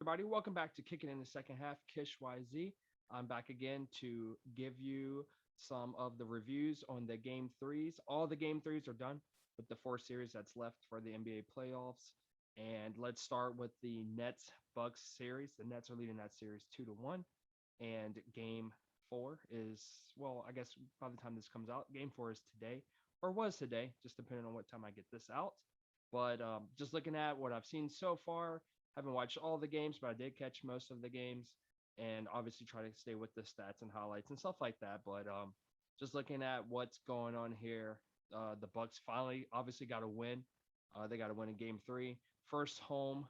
Welcome back to Kicking in the Second Half. Kish YZ. I'm back again to give you some of the reviews on the game threes. All the game threes are done with the four series that's left for the NBA playoffs. And let's start with the Nets Bucks series. The Nets are leading that series 2-1. And game four is, well, I guess by the time this comes out, game four is today or was today, just depending on what time I get this out. But just looking at what I've seen so far, haven't watched all the games, but I did catch most of the games, and obviously try to stay with the stats and highlights and stuff like that. But just looking at what's going on here, the Bucks finally obviously got a win. They got to win in Game Three, first home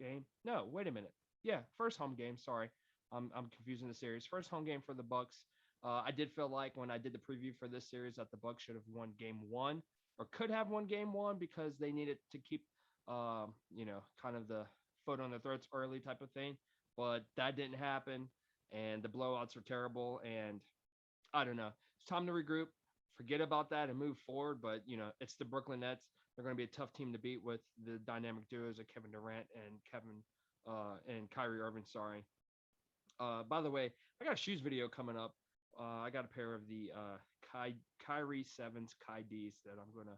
game. No, wait a minute. Yeah, first home game. Sorry, I'm confusing the series. First home game for the Bucks. I did feel like when I did the preview for this series that the Bucks should have won Game One or could have won Game One because they needed to keep, kind of the foot on the throats early type of thing. But that didn't happen, and the blowouts were terrible. And I don't know. It's time to regroup, forget about that, and move forward. But it's the Brooklyn Nets. They're going to be a tough team to beat with the dynamic duos of Kevin Durant and and Kyrie Irving. Sorry. By the way, I got a shoes video coming up. I got a pair of the Kyrie Sevens Kai D's that I'm gonna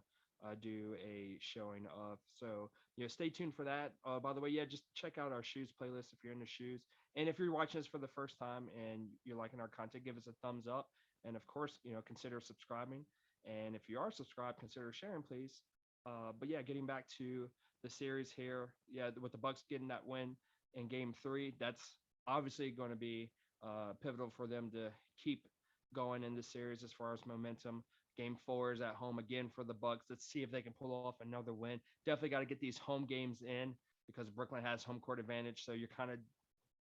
do a showing of. So stay tuned for that. By the way, yeah, just check out our shoes playlist if you're into shoes, and if you're watching this for the first time and you're liking our content, give us a thumbs up, and of course, consider subscribing. And if you are subscribed, consider sharing, please. But yeah, getting back to the series here, yeah, with the Bucks getting that win in Game Three, that's obviously going to be pivotal for them to keep going in this series as far as momentum. Game four is at home again for the Bucks. Let's see if they can pull off another win. Definitely got to get these home games in because Brooklyn has home court advantage. So you're kind of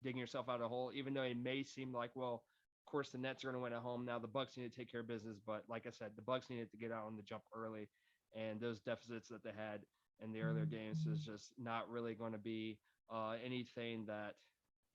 digging yourself out of a hole, even though it may seem like, well, of course the Nets are going to win at home. Now the Bucks need to take care of business, but like I said, the Bucks needed to get out on the jump early, and those deficits that they had in the earlier games is just not really going to be anything that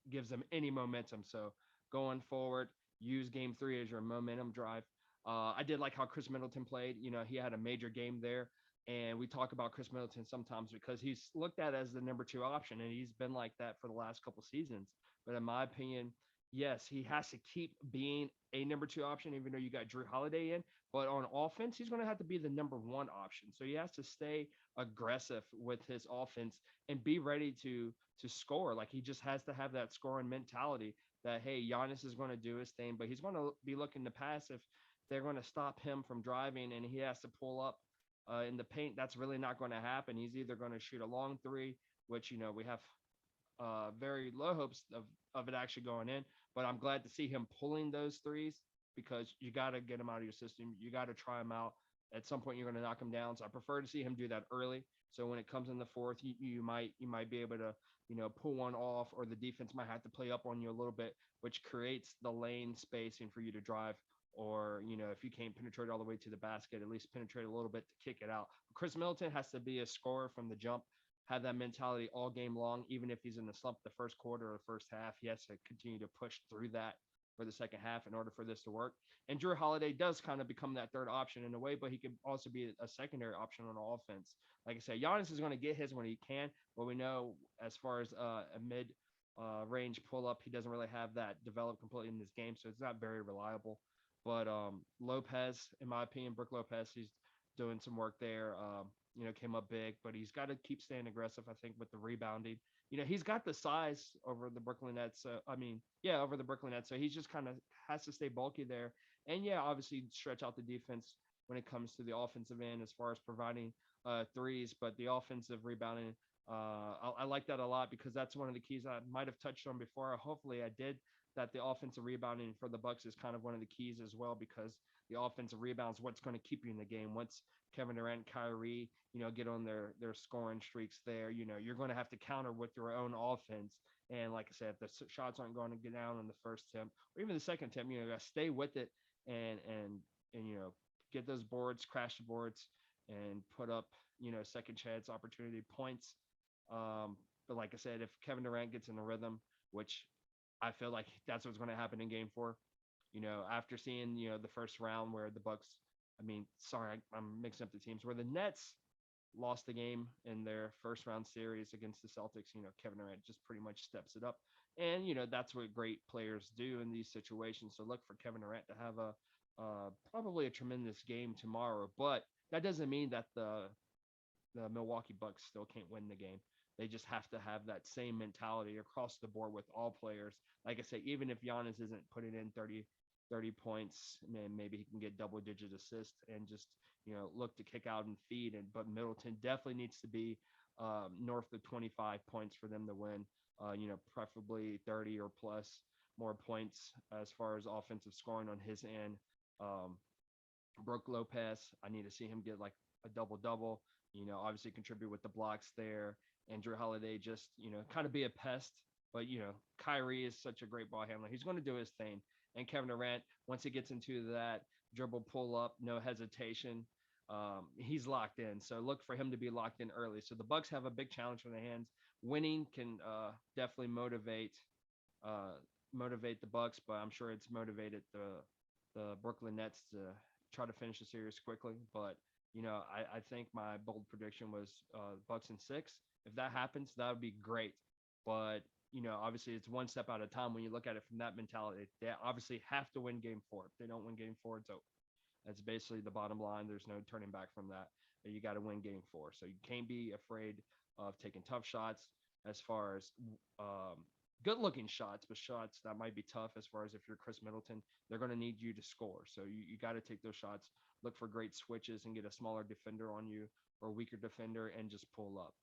gives them any momentum. So going forward, use game three as your momentum drive. I did like how Chris Middleton played. He had a major game there. And we talk about Chris Middleton sometimes because he's looked at as the number two option, and he's been like that for the last couple seasons. But in my opinion, yes, he has to keep being a number two option, even though you got Drew Holiday in. But on offense, he's going to have to be the number one option. So he has to stay aggressive with his offense and be ready to score. Like he just has to have that scoring mentality that hey, Giannis is going to do his thing, but he's going to be looking to pass if they're going to stop him from driving and he has to pull up in the paint. That's really not going to happen. He's either going to shoot a long three, which we have very low hopes of it actually going in. But I'm glad to see him pulling those threes because you got to get him out of your system. You got to try him out. At some point, you're going to knock him down. So I prefer to see him do that early. So when it comes in the fourth, you might be able to pull one off, or the defense might have to play up on you a little bit, which creates the lane spacing for you to drive. Or if you can't penetrate all the way to the basket, at least penetrate a little bit to kick it out. Chris Middleton has to be a scorer from the jump, have that mentality all game long. Even if he's in the slump the first quarter or the first half, he has to continue to push through that for the second half in order for this to work. And Drew Holiday does kind of become that third option in a way, but he can also be a secondary option on offense. Like I said, Giannis is going to get his when he can, but we know as far as a mid range pull up, he doesn't really have that developed completely in this game, so it's not very reliable. But Lopez, in my opinion, Brooke Lopez, he's doing some work there. Came up big, but he's got to keep staying aggressive, I think, with the rebounding. He's got the size over the Brooklyn Nets. Over the Brooklyn Nets. So he just kind of has to stay bulky there. And yeah, obviously stretch out the defense when it comes to the offensive end as far as providing threes, but the offensive rebounding, I like that a lot because that's one of the keys I might have touched on before. Hopefully I did, that the offensive rebounding for the Bucks is kind of one of the keys as well, because the offensive rebounds what's going to keep you in the game. Once Kevin Durant, Kyrie, get on their scoring streaks there, you're going to have to counter with your own offense. And like I said, if the shots aren't going to get down in the first attempt or even the second attempt, you got to stay with it and get those boards, crash the boards, and put up second chance opportunity points. But like I said, if Kevin Durant gets in the rhythm, which I feel like that's what's going to happen in Game 4. After seeing the first round where the Bucks, I'm mixing up the teams, where the Nets lost the game in their first round series against the Celtics. Kevin Durant just pretty much steps it up. And, that's what great players do in these situations. So look for Kevin Durant to have a probably a tremendous game tomorrow. But that doesn't mean that the Milwaukee Bucks still can't win the game. They just have to have that same mentality across the board with all players. Like I say, even if Giannis isn't putting in 30 points, man, maybe he can get double digit assists and just, look to kick out and feed. But Middleton definitely needs to be north of 25 points for them to win. Preferably 30 or plus more points as far as offensive scoring on his end. Um, Brooke Lopez, I need to see him get like a double double. Obviously contribute with the blocks there. Andrew Holiday just, kind of be a pest. But Kyrie is such a great ball handler. He's going to do his thing. And Kevin Durant, once he gets into that dribble pull up, no hesitation, he's locked in. So look for him to be locked in early. So the Bucks have a big challenge on their hands. Winning can definitely uh, motivate the Bucks, but I'm sure it's motivated the Brooklyn Nets to try to finish the series quickly. But I think my bold prediction was Bucks in six. If that happens, that would be great. But obviously it's one step at a time when you look at it from that mentality. They obviously have to win game four. If they don't win game four, it's over. That's basically the bottom line. There's no turning back from that. You got to win game four. So you can't be afraid of taking tough shots as far as good looking shots, but shots that might be tough as far as if you're Chris Middleton, they're going to need you to score. So you got to take those shots, look for great switches and get a smaller defender on you or a weaker defender and just pull up.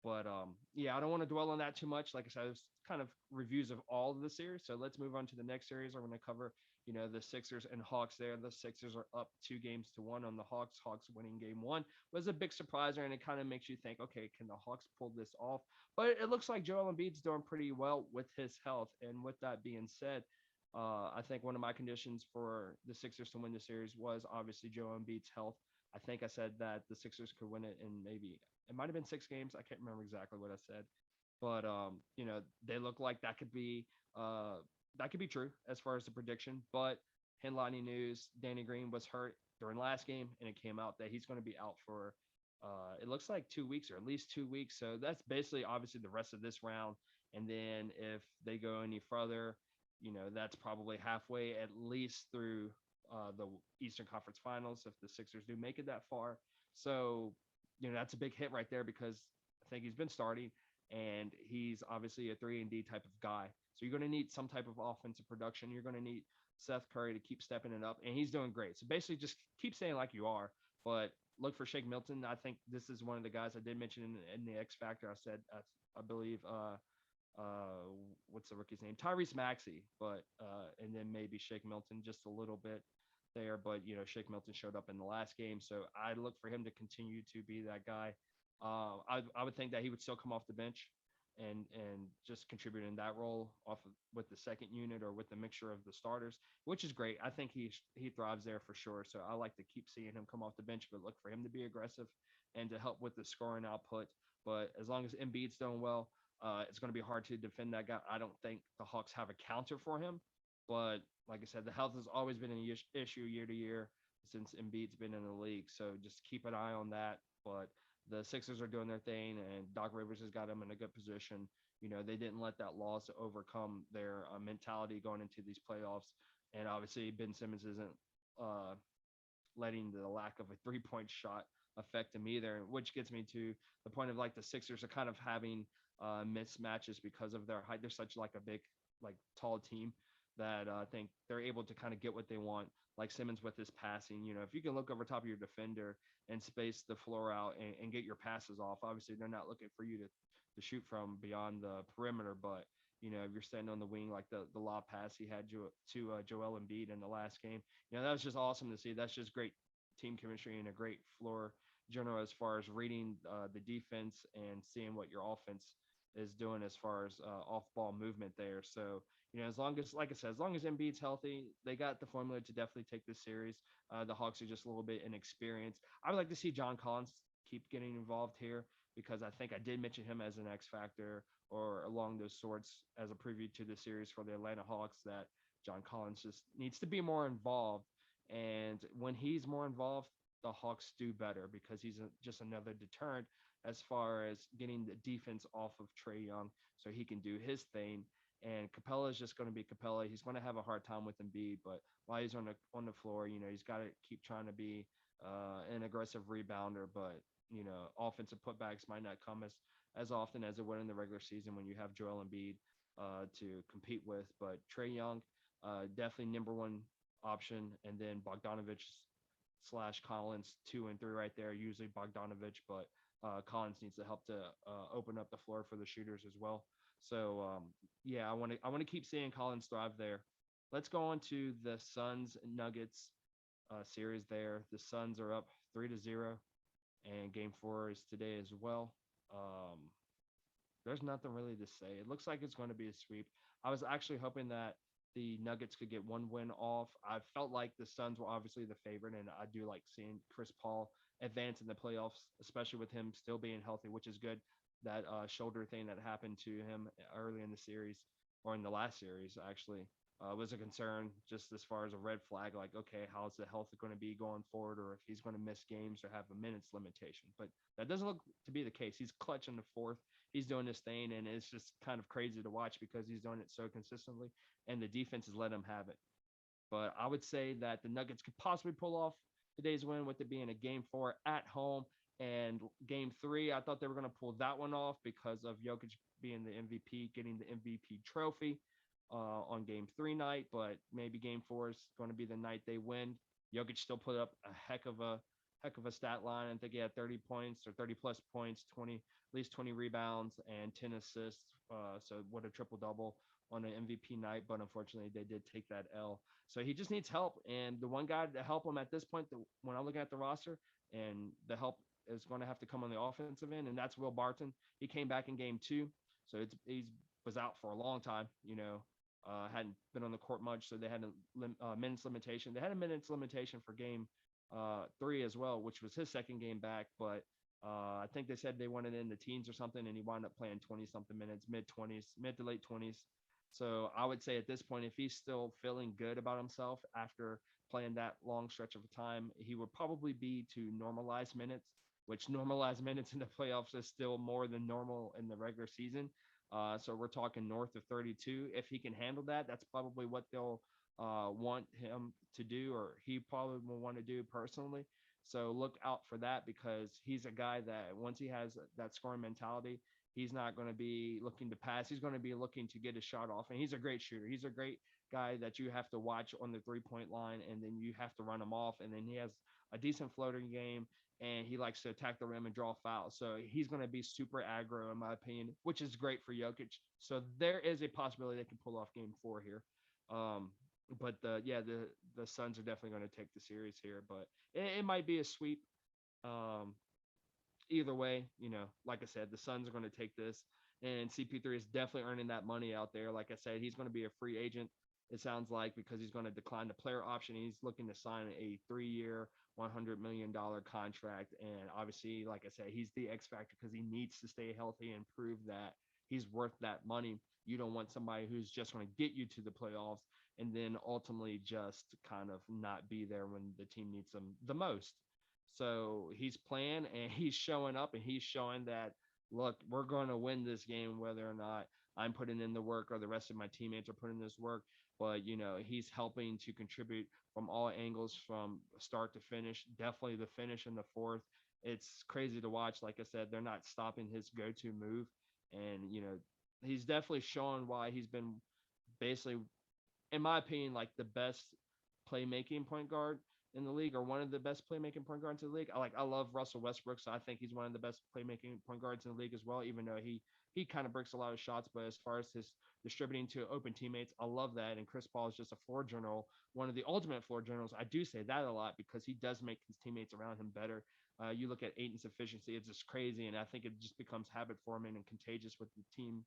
But yeah, I don't want to dwell on that too much. Like I said, it's kind of reviews of all of the series. So let's move on to the next series. I'm going to cover the Sixers and Hawks there. The Sixers are up 2 games to 1 on the Hawks. Hawks winning game one was a big surpriser, and it kind of makes you think, okay, can the Hawks pull this off? But it looks like Joel Embiid's doing pretty well with his health. And with that being said, I think one of my conditions for the Sixers to win the series was obviously Joel Embiid's health. I think I said that the Sixers could win it in maybe it might have been 6 games. I can't remember exactly what I said, but they look like uh, that could be true as far as the prediction. But headlining news: Danny Green was hurt during last game, and it came out that he's going to be out for it looks like 2 weeks or at least 2 weeks. So that's basically obviously the rest of this round. And then if they go any further, that's probably halfway at least through the Eastern Conference Finals if the Sixers do make it that far. So, that's a big hit right there because I think he's been starting and he's obviously a 3-and-D type of guy. So you're going to need some type of offensive production. You're going to need Seth Curry to keep stepping it up, and he's doing great. So basically, just keep saying like you are, but look for Shake Milton. I think this is one of the guys I did mention in the X Factor. I said I believe what's the rookie's name? Tyrese Maxey, but and then maybe Shake Milton just a little bit there. But Shake Milton showed up in the last game, so I look for him to continue to be that guy. I would think that he would still come off the bench and just contribute in that role off of, with the second unit or with the mixture of the starters, which is great. I think he thrives there for sure. So I like to keep seeing him come off the bench, but look for him to be aggressive and to help with the scoring output. But as long as Embiid's doing well, it's going to be hard to defend that guy. I don't think the Hawks have a counter for him, but like I said, the health has always been an issue year to year since Embiid's been in the league. So just keep an eye on that. But the Sixers are doing their thing, and Doc Rivers has got them in a good position. They didn't let that loss overcome their mentality going into these playoffs. And obviously, Ben Simmons isn't uh, letting the lack of a 3-point shot affect him either, which gets me to the point of like the Sixers are kind of having mismatches because of their height. They're such like a big, like tall team that I think they're able to kind of get what they want. Like Simmons with his passing, if you can look over top of your defender and space the floor out and get your passes off, obviously they're not looking for you to shoot from beyond the perimeter, but if you're standing on the wing, like the lob pass he had to Joel Embiid in the last game, that was just awesome to see. That's just great team chemistry and a great floor general as far as reading the defense and seeing what your offense is doing as far as off-ball movement there. So, as long as, like I said, as long as Embiid's healthy, they got the formula to definitely take this series. The Hawks are just a little bit inexperienced. I would like to see John Collins keep getting involved here because I think I did mention him as an X factor or along those sorts as a preview to the series for the Atlanta Hawks that John Collins just needs to be more involved. And when he's more involved, the Hawks do better because he's just another deterrent as far as getting the defense off of Trae Young so he can do his thing. And Capella is just going to be Capella. He's going to have a hard time with Embiid, but while he's on the floor, he's got to keep trying to be an aggressive rebounder. But offensive putbacks might not come as often as it would in the regular season when you have Joel Embiid to compete with. But Trae Young, definitely number one option, and then Bogdanovich slash Collins 2 and 3 right there. Usually Bogdanovich, but Collins needs to help to open up the floor for the shooters as well. So yeah, I want to keep seeing Collins thrive there. Let's go on to the Suns Nuggets series there. The Suns are up 3-0, and Game 4 is today as well. Um, there's nothing really to say. It looks like it's going to be a sweep. I was actually hoping that the Nuggets could get one win off. I felt like the Suns were obviously the favorite, and I do like seeing Chris Paul advance in the playoffs, especially with him still being healthy, which is good. That shoulder thing that happened to him early in the series, or in the last series, actually, was a concern just as far as a red flag. Like, okay, how's the health going to be going forward, or if he's going to miss games or have a minutes limitation. But that doesn't look to be the case. He's clutch in the fourth. He's doing his thing, and it's just kind of crazy to watch because he's doing it so consistently, and the defense has let him have it. But I would say that the Nuggets could possibly pull off today's win with it being a game 4 at home. And game 3, I thought they were going to pull that one off because of Jokic being the MVP, getting the MVP trophy on game 3 night. But maybe game 4 is going to be the night they win. Jokic still put up a heck of a stat line. I think he had 30 points or 30 plus points, 20 at least 20 rebounds and 10 assists. So what a triple double on an MVP night, but unfortunately they did take that L. So he just needs help, and the one guy to help him at this point, when I'm looking at the roster, and the help is going to have to come on the offensive end, and that's Will Barton. He came back in game 2, so he's was out for a long time. Hadn't been on the court much, so they had a minutes limitation. They had a minutes limitation for game 3 as well, which was his second game back, but I think they said they wanted in the teens or something, and he wound up playing 20 something minutes, mid 20s, mid to late 20s. So I would say at this point, if he's still feeling good about himself after playing that long stretch of time, he would probably be to normalized minutes, which normalized minutes in the playoffs is still more than normal in the regular season. So we're talking north of 32. If he can handle that, that's probably what they'll want him to do, or he probably will want to do personally. So look out for that because he's a guy that once he has that scoring mentality, he's not going to be looking to pass. He's going to be looking to get a shot off. And he's a great shooter. He's a great guy that you have to watch on the 3-point line, and then you have to run him off. And then he has a decent floating game, and he likes to attack the rim and draw fouls. So he's going to be super aggro, in my opinion, which is great for Jokic. So there is a possibility they can pull off game 4 here. But the Suns are definitely going to take the series here, but it might be a sweep. Um, Either way, like I said, the Suns are going to take this, and CP3 is definitely earning that money out there. Like I said, he's going to be a free agent, it sounds like, because he's going to decline the player option. He's looking to sign a 3-year, $100 million contract. And obviously, like I said, he's the X factor because he needs to stay healthy and prove that he's worth that money. You don't want somebody who's just going to get you to the playoffs and then ultimately just kind of not be there when the team needs them the most. So he's playing and he's showing up and he's showing that, look, we're going to win this game whether or not I'm putting in the work or the rest of my teammates are putting this work. But, he's helping to contribute from all angles from start to finish. Definitely the finish in the fourth. It's crazy to watch. Like I said, they're not stopping his go-to move. And, he's definitely showing why he's been basically, in my opinion, like the best playmaking point guard in the league, or one of the best playmaking point guards in the league. I love Russell Westbrook, so I think he's one of the best playmaking point guards in the league as well, even though he kind of breaks a lot of shots. But as far as his distributing to open teammates, I love that. And Chris Paul is just a floor general, one of the ultimate floor generals. I do say that a lot because he does make his teammates around him better. You look at Aiton's efficiency, it's just crazy. And I think it just becomes habit forming and contagious with the team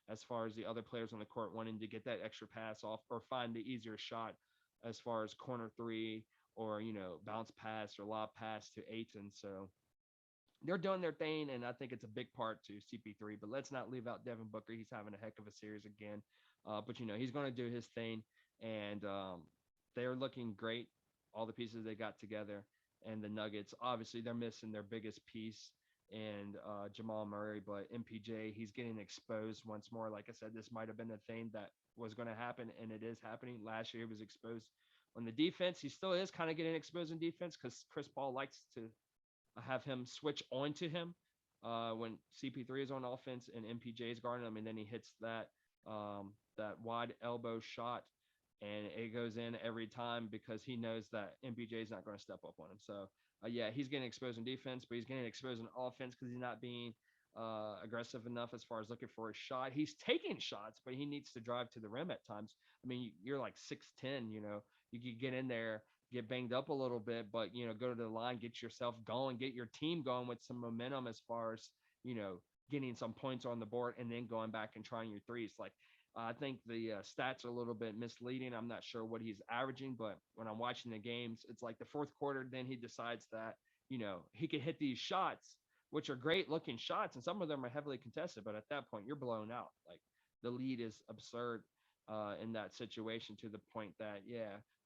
as far as the other players on the court wanting to get that extra pass off or find the easier shot as far as corner three or, bounce pass or lob pass to Aiton. So they're doing their thing, and I think it's a big part to CP3. But let's not leave out Devin Booker. He's having a heck of a series again. But, he's going to do his thing, and they're looking great, all the pieces they got together. and the Nuggets. Obviously, they're missing their biggest piece and Jamal Murray, but MPJ, he's getting exposed once more. Like I said, this might have been a thing that was going to happen, and it is happening. Last year, he was exposed on the defense. He still is kind of getting exposed in defense because Chris Paul likes to have him switch on to him when CP3 is on offense and MPJ is guarding him, and then he hits that wide elbow shot, and it goes in every time because he knows that MPJ is not going to step up on him. So yeah, he's getting exposed in defense, but he's getting exposed in offense because he's not being aggressive enough as far as looking for a shot. He's taking shots, but he needs to drive to the rim at times. I mean, you're like 6'10", you could get in there, get banged up a little bit, but go to the line, get yourself going, get your team going with some momentum as far as getting some points on the board, and then going back and trying your threes. Like I think the stats are a little bit misleading. I'm not sure what he's averaging, but when I'm watching the games, it's like the fourth quarter, then he decides that he can hit these shots, which are great looking shots, and some of them are heavily contested. But at that point, you're blown out. Like the lead is absurd in that situation, to the point that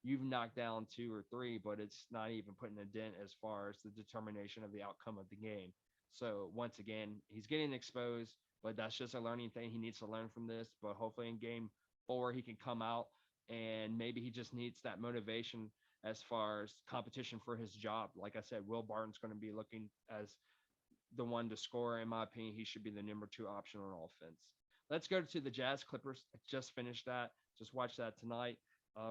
you've knocked down two or three, but it's not even putting a dent as far as the determination of the outcome of the game. So once again, he's getting exposed, but that's just a learning thing. He needs to learn from this. But hopefully in game 4 he can come out, and maybe he just needs that motivation as far as competition for his job. Like I said, Will Barton's going to be looking as the one to score. In my opinion, he should be the number 2 option on offense. Let's go to the Jazz Clippers. I just finished that. Just watched that tonight,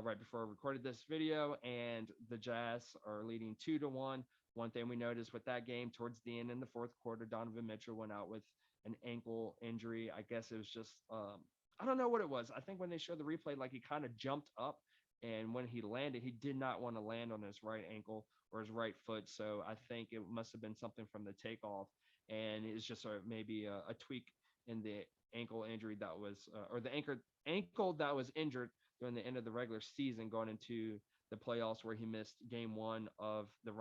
right before I recorded this video, and the Jazz are leading 2-1. One thing we noticed with that game, towards the end in the fourth quarter, Donovan Mitchell went out with an ankle injury. I guess it was just, I don't know what it was. I think when they showed the replay, like he kind of jumped up, and when he landed, he did not want to land on his right ankle or his right foot. So I think it must have been something from the takeoff, and it's just maybe a tweak in the ankle injury that was, or the ankle that was injured during the end of the regular season going into the playoffs, where he missed game 1 of the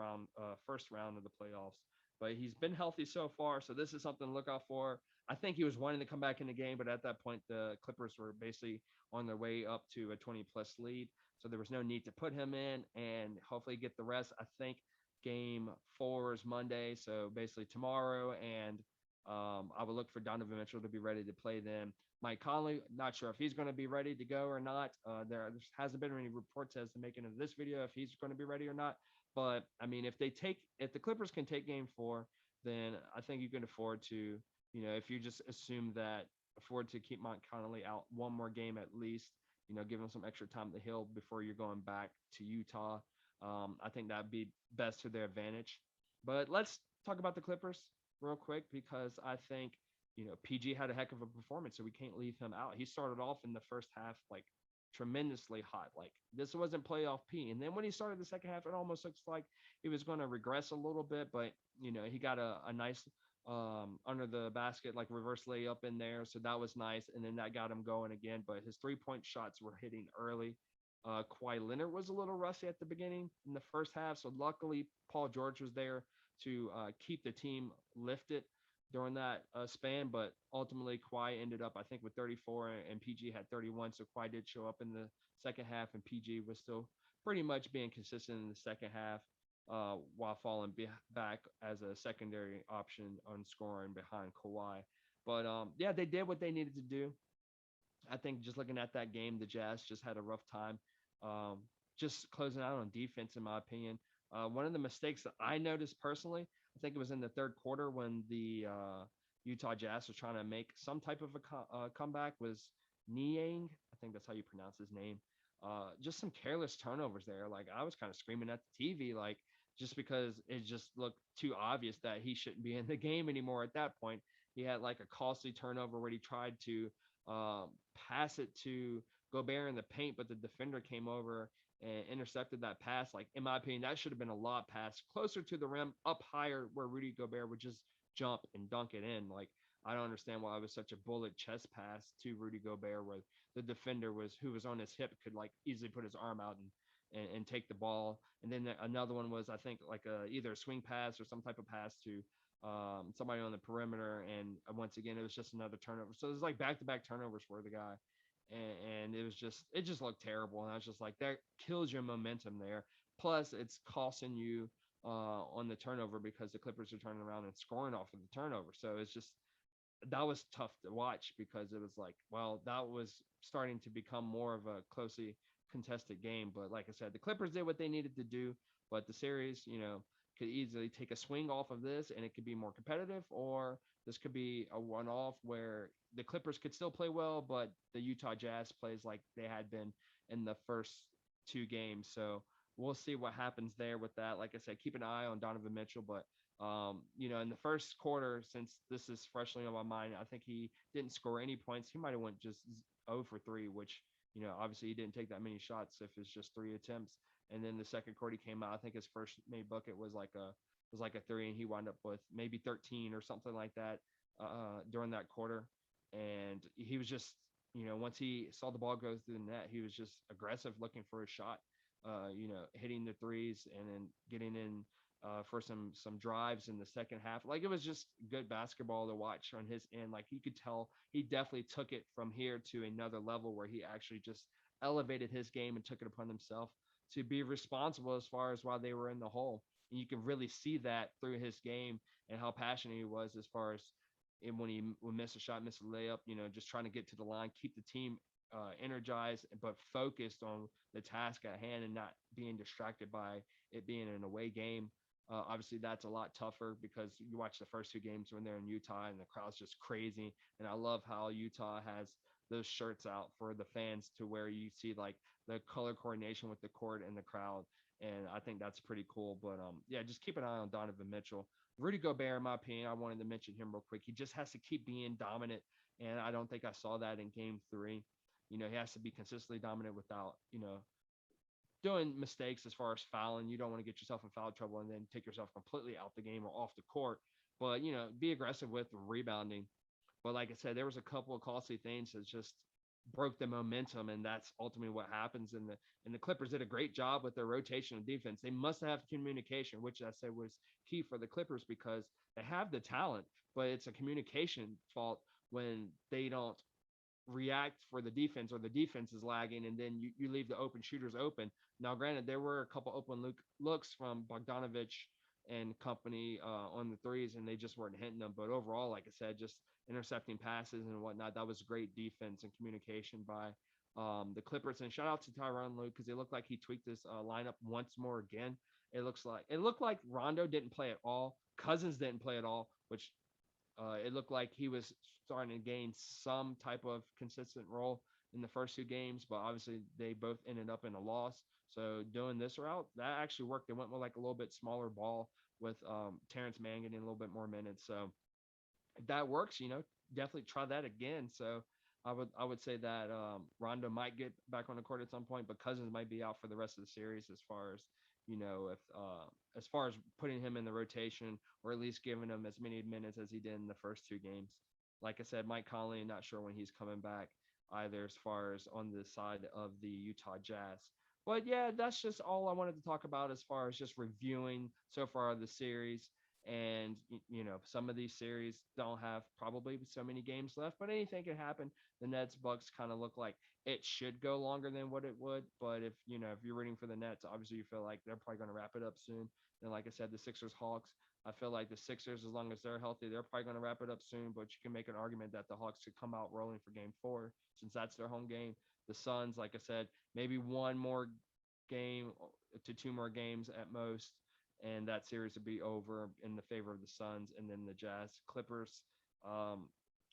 first round of the playoffs. But he's been healthy so far, so this is something to look out for. I think he was wanting to come back in the game, but at that point, the Clippers were basically on their way up to a 20-plus lead, so there was no need to put him in and hopefully get the rest. I think game 4 is Monday, so basically tomorrow, and I would look for Donovan Mitchell to be ready to play them. Mike Conley, not sure if he's going to be ready to go or not. There hasn't been any reports as to making of this video if he's going to be ready or not. But I mean, if the Clippers can take game 4, then I think you can afford to, if you just assume that, afford to keep Mike Conley out one more game at least, give him some extra time to heal before you're going back to Utah. I think that'd be best to their advantage. But let's talk about the Clippers real quick, because I think PG had a heck of a performance, so we can't leave him out. He started off in the first half like tremendously hot. Like this wasn't playoff P. And then when he started the second half, it almost looks like he was going to regress a little bit, but he got a nice under the basket, like reverse layup in there. So that was nice. And then that got him going again, but his 3-point shots were hitting early. Kawhi Leonard was a little rusty at the beginning in the first half. So luckily Paul George was there to keep the team lifted during that span, but ultimately Kawhi ended up, I think, with 34, and PG had 31. So Kawhi did show up in the second half, and PG was still pretty much being consistent in the second half, while falling back as a secondary option on scoring behind Kawhi. But yeah, they did what they needed to do. I think just looking at that game, the Jazz just had a rough time, just closing out on defense, in my opinion. One of the mistakes that I noticed personally, I think it was in the third quarter when the Utah Jazz was trying to make some type of a comeback, was Niang. I think that's how you pronounce his name. Just some careless turnovers there. Like I was kind of screaming at the TV, like just because it just looked too obvious that he shouldn't be in the game anymore at that point. He had like a costly turnover where he tried to pass it to Gobert in the paint, but the defender came over and intercepted that pass. Like, in my opinion, that should have been a lob pass closer to the rim, up higher, where Rudy Gobert would just jump and dunk it in. Like, I don't understand why it was such a bullet chest pass to Rudy Gobert, where the defender who was on his hip could like easily put his arm out and take the ball. And then another one was, I think, like either a swing pass or some type of pass to somebody on the perimeter. And once again, it was just another turnover. So it was like back-to-back turnovers for the guy. And it just looked terrible. And I was just like, that kills your momentum there. Plus, it's costing you on the turnover because the Clippers are turning around and scoring off of the turnover. So it's just that was tough to watch because it was like, well, that was starting to become more of a closely contested game. But like I said, the Clippers did what they needed to do, but the series, could easily take a swing off of this and it could be more competitive, or this could be a one off where the Clippers could still play well, but the Utah Jazz plays like they had been in the first two games. So we'll see what happens there with that. Like I said, keep an eye on Donovan Mitchell, but in the first quarter, since this is freshly on my mind, I think he didn't score any points. He might have went just 0 for 3, which, obviously he didn't take that many shots if it's just 3 attempts. And then the second quarter he came out. I think his first made bucket was like a 3, and he wound up with maybe 13 or something like that during that quarter. And he was just, once he saw the ball go through the net, he was just aggressive, looking for a shot. Hitting the threes and then getting in for some drives in the second half. Like it was just good basketball to watch on his end. Like you could tell he definitely took it from here to another level where he actually just elevated his game and took it upon himself to be responsible as far as while they were in the hole. And you can really see that through his game and how passionate he was as far as and when he would miss a shot, miss a layup, just trying to get to the line, keep the team energized, but focused on the task at hand and not being distracted by it being an away game. Obviously, that's a lot tougher because you watch the first two games when they're in Utah and the crowd's just crazy. And I love how Utah has those shirts out for the fans to where you see like the color coordination with the court and the crowd. And I think that's pretty cool. But yeah, just keep an eye on Donovan Mitchell. Rudy Gobert, in my opinion, I wanted to mention him real quick. He just has to keep being dominant. And I don't think I saw that in game three. He has to be consistently dominant without, doing mistakes as far as fouling. You don't want to get yourself in foul trouble and then take yourself completely out the game or off the court. But, be aggressive with rebounding. But like I said, there was a couple of costly things that just broke the momentum, and that's ultimately what happens. And the Clippers did a great job with their rotation of defense. They must have communication, which I said was key for the Clippers because they have the talent, but it's a communication fault when they don't react for the defense or the defense is lagging and then you leave the open shooters open. Now, granted, there were a couple open looks from Bogdanovich and company on the threes, and they just weren't hitting them. But overall, like I said, just intercepting passes and whatnot, that was great defense and communication by the Clippers. And shout out to Tyronn Lue because it looked like he tweaked this lineup once more again. It looked like Rondo didn't play at all. Cousins didn't play at all, which it looked like he was starting to gain some type of consistent role in the first two games, but obviously they both ended up in a loss. So doing this route, that actually worked. They went with like a little bit smaller ball with Terrence Mann getting a little bit more minutes. So if that works, definitely try that again. So I would say that Rondo might get back on the court at some point, but Cousins might be out for the rest of the series as far as if as far as putting him in the rotation or at least giving him as many minutes as he did in the first two games. Like I said, Mike Conley, not sure when he's coming back either as far as on the side of the Utah Jazz. But yeah, that's just all I wanted to talk about as far as just reviewing so far the series. And some of these series don't have probably so many games left, but anything can happen. The Nets Bucks kind of look like it should go longer than what it would, but if you're rooting for the Nets, obviously you feel like they're probably going to wrap it up soon. And like I said, the Sixers Hawks, I feel like the Sixers, as long as they're healthy, they're probably going to wrap it up soon. But you can make an argument that the Hawks could come out rolling for Game 4 since that's their home game. The Suns, like I said, maybe one more game to two more games at most, and that series would be over in the favor of the Suns. And then the Jazz Clippers,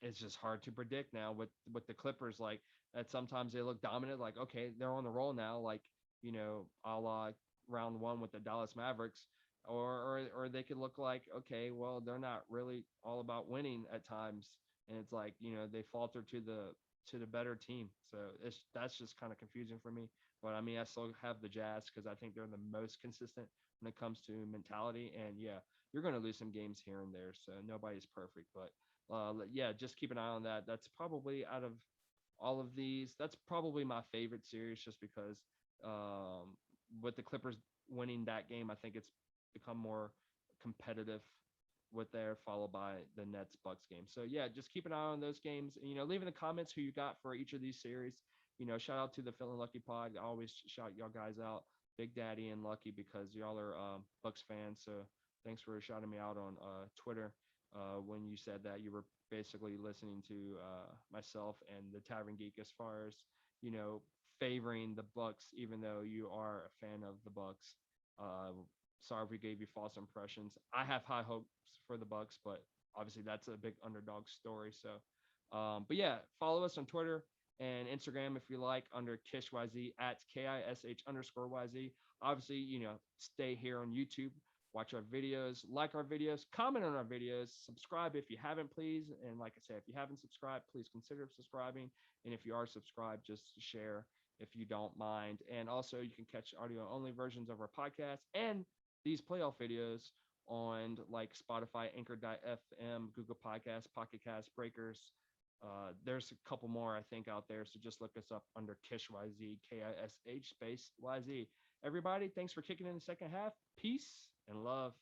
it's just hard to predict now with the Clippers. Like that, sometimes they look dominant, like okay, they're on the roll now, like a la round one with the Dallas Mavericks, or they could look like okay, well they're not really all about winning at times, and it's like they falter to the better team. So that's just kind of confusing for me. But I mean, I still have the Jazz because I think they're the most consistent when it comes to mentality. And yeah, you're going to lose some games here and there, so nobody's perfect. But yeah, just keep an eye on that. That's probably out of all of these, that's probably my favorite series, just because with the Clippers winning that game, I think it's become more competitive with there, followed by the Nets Bucks game. So yeah, just keep an eye on those games. Leave in the comments who you got for each of these series. Shout out to the Feeling Lucky Pod. I always shout y'all guys out. Big Daddy and Lucky, because y'all are Bucks fans. So thanks for shouting me out on Twitter when you said that you were basically listening to myself and the Tavern Geek as far as you know favoring the Bucks, even though you are a fan of the Bucks. Uh, Sorry if we gave you false impressions. I have high hopes for the Bucks, but obviously that's a big underdog story. So, but yeah, follow us on Twitter and Instagram if you like under KishYZ at KISH_YZ. Obviously, stay here on YouTube, watch our videos, like our videos, comment on our videos, subscribe if you haven't, please. And like I said, if you haven't subscribed, please consider subscribing. And if you are subscribed, just share if you don't mind. And also, you can catch audio only versions of our podcast and these playoff videos on like Spotify, Anchor.fm, Google Podcasts, Pocket Cast, Breakers. There's a couple more I think out there, so just look us up under KishYZ, KISH space YZ. Everybody, thanks for kicking in the second half. Peace and love.